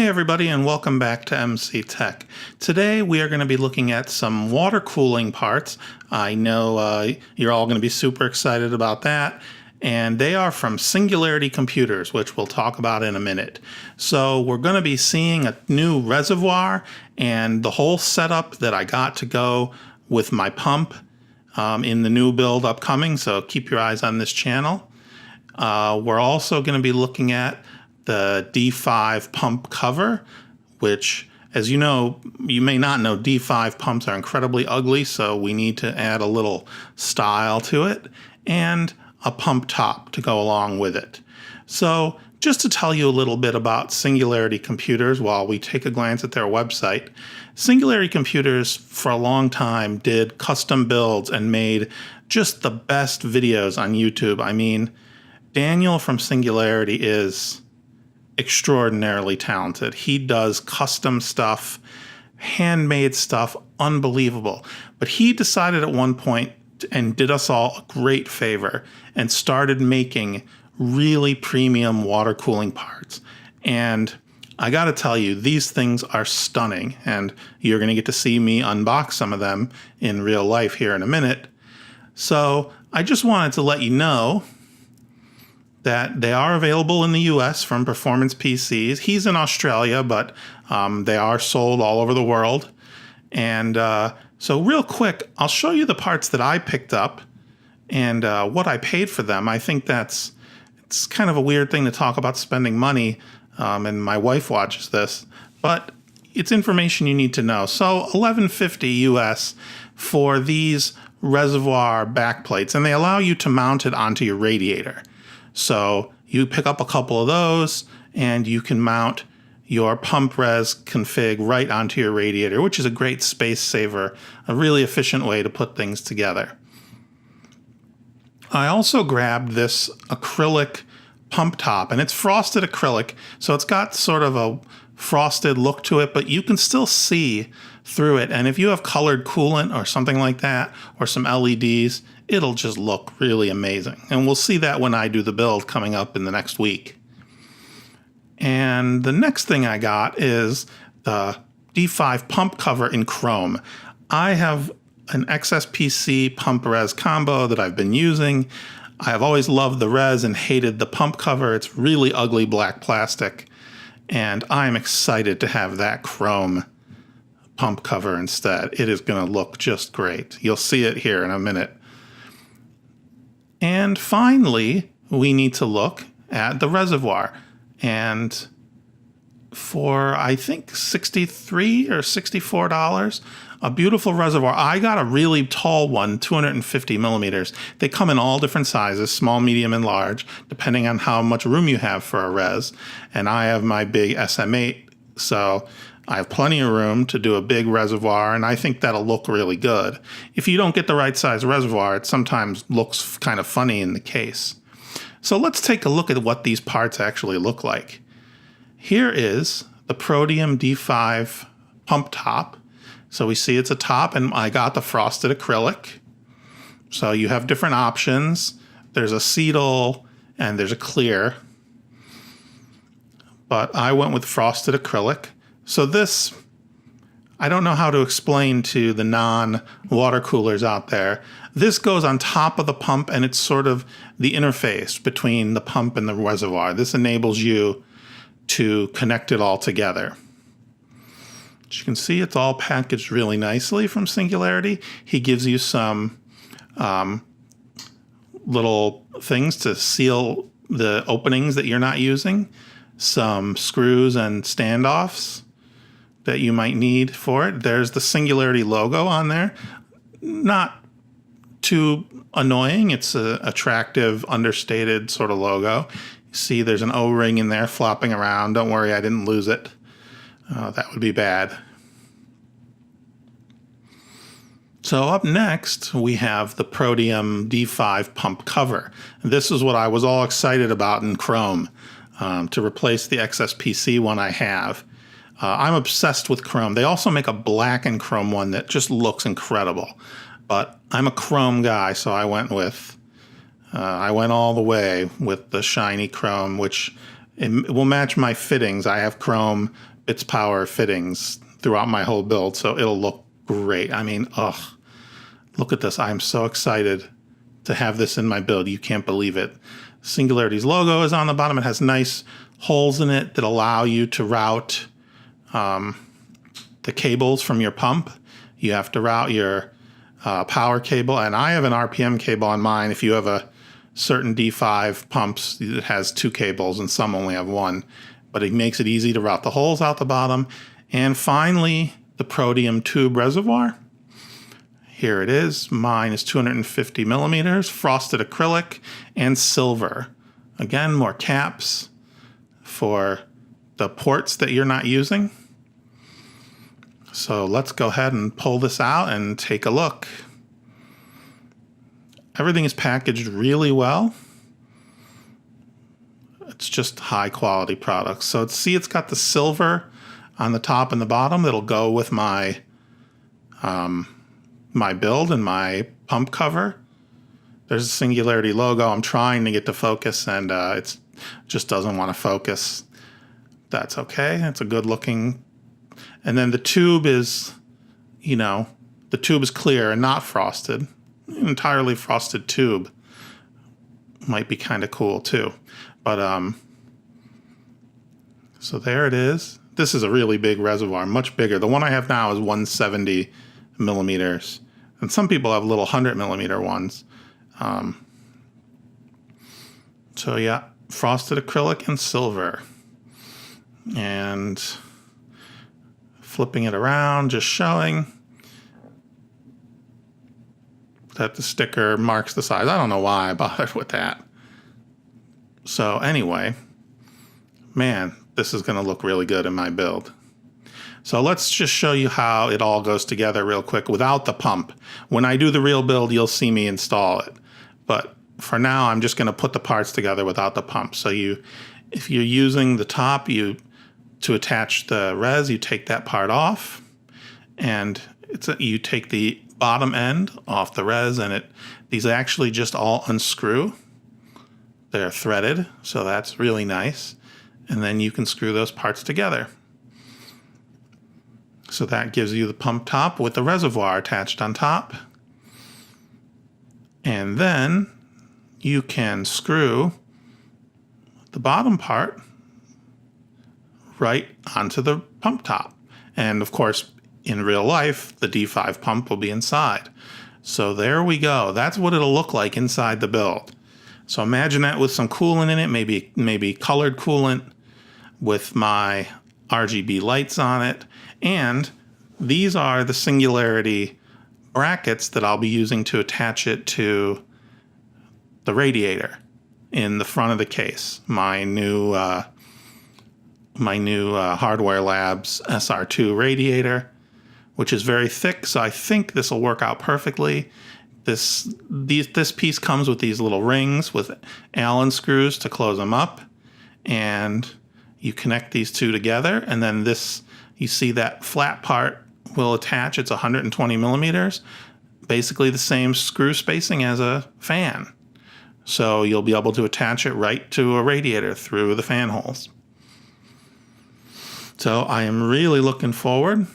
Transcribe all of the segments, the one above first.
Hey everybody, and welcome back to MC Tech. Today we are going to be looking at some water cooling parts. I know you're all going to be super excited about that, and they are from Singularity Computers, which we'll talk about in a minute. So we're going to be seeing a new reservoir and the whole setup that I got to go with my pump in the new build upcoming, so keep your eyes on this channel. We're also going to be looking at the D5 pump cover, which, as you know, you may not know, D5 pumps are incredibly ugly, so we need to add a little style to it, and a pump top to go along with it. So just to tell you a little bit about Singularity Computers while we take a glance at their website. Singularity Computers for a long time did custom builds and made just the best videos on YouTube. I mean, Daniel from Singularity is extraordinarily talented. He does custom stuff, handmade stuff, unbelievable. But he decided at one point and did us all a great favor and started making really premium water cooling parts. And I gotta tell you, these things are stunning, and you're gonna get to see me unbox some of them in real life here in a minute. So I just wanted to let you know that they are available in the US from Performance PCs. He's in Australia, but they are sold all over the world. And so real quick, I'll show you the parts that I picked up and what I paid for them. I think it's kind of a weird thing to talk about spending money, and my wife watches this, but it's information you need to know. So $11.50 US for these reservoir backplates, and they allow you to mount it onto your radiator. So you pick up a couple of those and you can mount your pump res config right onto your radiator, which is a great space saver, a really efficient way to put things together. I also grabbed this acrylic pump top, and it's frosted acrylic, so it's got sort of a frosted look to it, but you can still see through it. And if you have colored coolant or something like that, or some LEDs, it'll just look really amazing. And we'll see that when I do the build coming up in the next week. And the next thing I got is the D5 pump cover in chrome. I have an XSPC pump res combo that I've been using. I have always loved the res and hated the pump cover. It's really ugly black plastic, and I'm excited to have that chrome pump cover instead. It is going to look just great. You'll see it here in a minute. And finally, we need to look at the reservoir. And for, I think, $63 or $64, a beautiful reservoir. I got a really tall one, 250 millimeters. They come in all different sizes, small, medium, and large, depending on how much room you have for a res. And I have my big SM8, so I have plenty of room to do a big reservoir, and I think that'll look really good. If you don't get the right size reservoir, it sometimes looks kind of funny in the case. So let's take a look at what these parts actually look like. Here is the Protium D5 pump top. So we see it's a top, and I got the frosted acrylic. So you have different options. There's a acetal and there's a clear, but I went with frosted acrylic. So this, I don't know how to explain to the non-water coolers out there. This goes on top of the pump, and it's sort of the interface between the pump and the reservoir. This enables you to connect it all together. As you can see, it's all packaged really nicely from Singularity. He gives you some little things to seal the openings that you're not using, some screws and standoffs that you might need for it. There's the Singularity logo on there. Not too annoying. It's an attractive, understated sort of logo. You see there's an O-ring in there flopping around. Don't worry, I didn't lose it. That would be bad. So up next, we have the Protium D5 pump cover. This is what I was all excited about in chrome, to replace the XSPC one I have. I'm obsessed with chrome. They also make a black and chrome one that just looks incredible. But I'm a chrome guy, so I went all the way with the shiny chrome, which it will match my fittings. I have chrome its power fittings throughout my whole build, so it'll look great. I mean, ugh, look at this. I'm so excited to have this in my build. You can't believe it. Singularity's logo is on the bottom. It has nice holes in it that allow you to route the cables from your pump. You have to route your power cable, and I have an RPM cable on mine. If you have a certain D5 pumps, it has 2 cables and some only have 1, but it makes it easy to route the holes out the bottom. And finally, the Protium tube reservoir. Here it is. Mine is 250 millimeters, frosted acrylic, and silver. Again, more caps for the ports that you're not using. So let's go ahead and pull this out and take a look. Everything is packaged really well. It's just high quality products. So see, it's got the silver on the top and the bottom that'll go with my my build and my pump cover. There's a Singularity logo. I'm trying to get to focus, and it just doesn't want to focus. That's okay. It's a good looking. And then the tube is, you know, the tube is clear and not frosted. An entirely frosted tube might be kind of cool too. But so there it is. This is a really big reservoir, much bigger. The one I have now is 170 millimeters. And some people have little 100 millimeter ones. So yeah, frosted acrylic and silver. And flipping it around, just showing that the sticker marks the size. I don't know why I bothered with that. So anyway, man, this is going to look really good in my build. So let's just show you how it all goes together real quick without the pump. When I do the real build, you'll see me install it. But for now, I'm just going to put the parts together without the pump. So if you're using the top, to attach the res, you take that part off, and you take the bottom end off the res, and these actually just all unscrew. They're threaded, so that's really nice. And then you can screw those parts together. So that gives you the pump top with the reservoir attached on top. And then you can screw the bottom part right onto the pump top. And of course, in real life, the D5 pump will be inside. So there we go. That's what it'll look like inside the build. So imagine that with some coolant in it, maybe colored coolant with my RGB lights on it. And these are the Singularity brackets that I'll be using to attach it to the radiator in the front of the case. My new Hardware Labs SR2 radiator, which is very thick, so I think this will work out perfectly. This piece comes with these little rings with Allen screws to close them up, and you connect these two together, and then this, you see that flat part will attach. It's 120 millimeters, basically the same screw spacing as a fan. So you'll be able to attach it right to a radiator through the fan holes. So I am really looking forward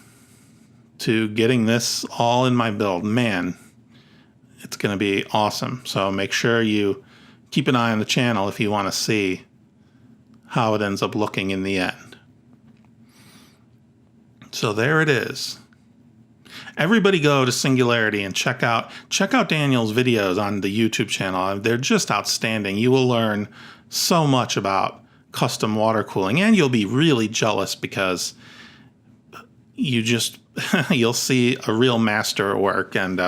to getting this all in my build. Man, it's going to be awesome. So make sure you keep an eye on the channel if you want to see how it ends up looking in the end. So there it is. Everybody go to Singularity and check out Daniel's videos on the YouTube channel. They're just outstanding. You will learn so much about custom water cooling, and you'll be really jealous because you'll see a real master at work, and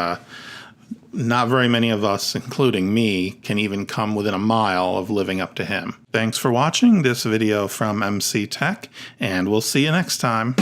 not very many of us, including me, can even come within a mile of living up to him. Thanks for watching this video from MC Tech, and we'll see you next time.